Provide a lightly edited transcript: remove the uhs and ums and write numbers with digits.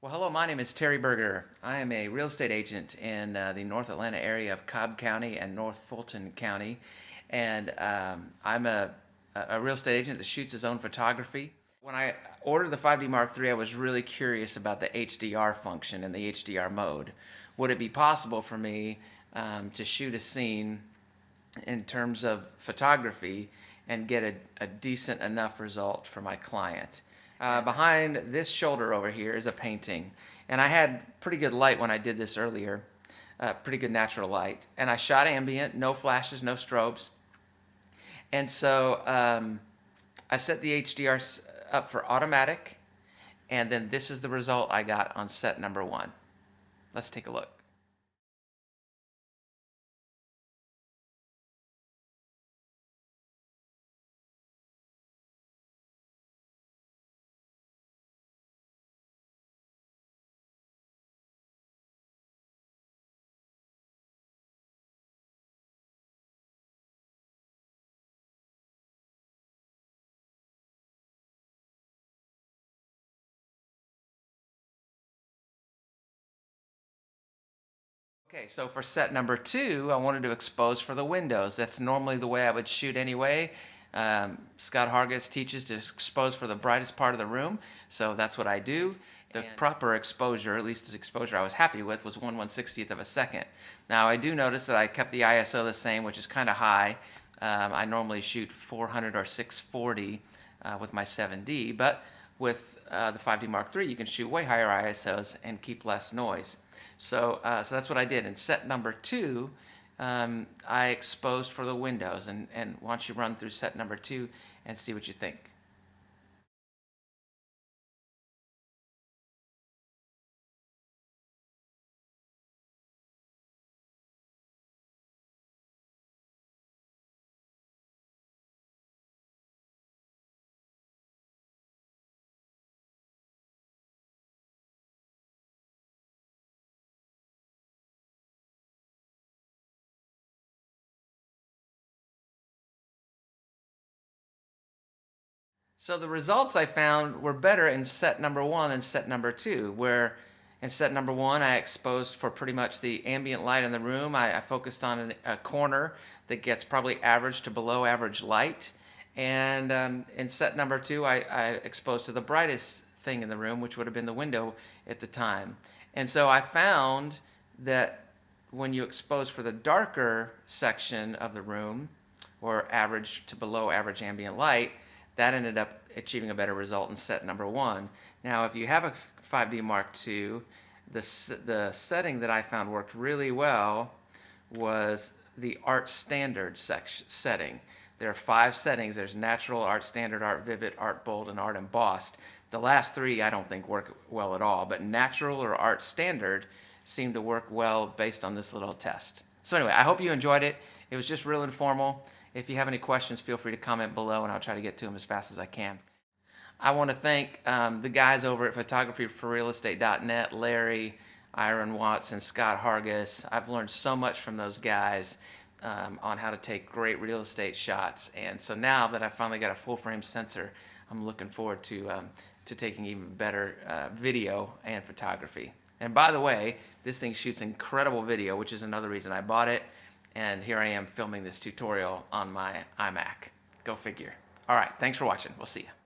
Well, hello, my name is Terry Berger. I am a real estate agent in the North Atlanta area of Cobb County and North Fulton County. And I'm a real estate agent that shoots his own photography. When I ordered the 5D Mark III, I was really curious about the HDR function and the HDR mode. Would it be possible for me to shoot a scene in terms of photography and get a decent enough result for my client? Behind this shoulder over here is a painting, and I had pretty good light when I did this earlier, pretty good natural light, and I shot ambient, no flashes, no strobes, and so I set the HDR up for automatic, and then this is the result I got on set number one. Let's take a look. Okay, so for set number two, I wanted to expose for the windows. That's normally the way I would shoot anyway. Scott Hargis teaches to expose for the brightest part of the room, so that's what I do. The proper exposure, at least the exposure I was happy with, was 1/160th of a second. Now I do notice that I kept the ISO the same, which is kind of high. I normally shoot 400 or 640 with my 7D, but with the 5D Mark III, you can shoot way higher ISOs and keep less noise. So that's what I did. In set number two, I exposed for the windows. And why don't you run through set number two and see what you think. So the results I found were better in set number one than set number two, where in set number one, I exposed for pretty much the ambient light in the room. I focused on a corner that gets probably average to below average light. And in set number two, I exposed to the brightest thing in the room, which would have been the window at the time. And so I found that when you expose for the darker section of the room, or average to below average ambient light, that ended up achieving a better result in set number one. Now, if you have a 5D Mark II, the setting that I found worked really well was the art standard setting. There are 5 settings. There's natural, art standard, art vivid, art bold, and art embossed. The last 3 I don't think work well at all, but natural or art standard seemed to work well based on this little test. So anyway, I hope you enjoyed it. It was just real informal. If you have any questions, feel free to comment below and I'll try to get to them as fast as I can. I want to thank the guys over at photographyforrealestate.net, Larry, Iron Watts, and Scott Hargis. I've learned so much from those guys on how to take great real estate shots. And so now that I've finally got a full frame sensor, I'm looking forward to taking even better video and photography. And by the way, this thing shoots incredible video, which is another reason I bought it. And here I am filming this tutorial on my iMac. Go figure. All right, thanks for watching. We'll see you.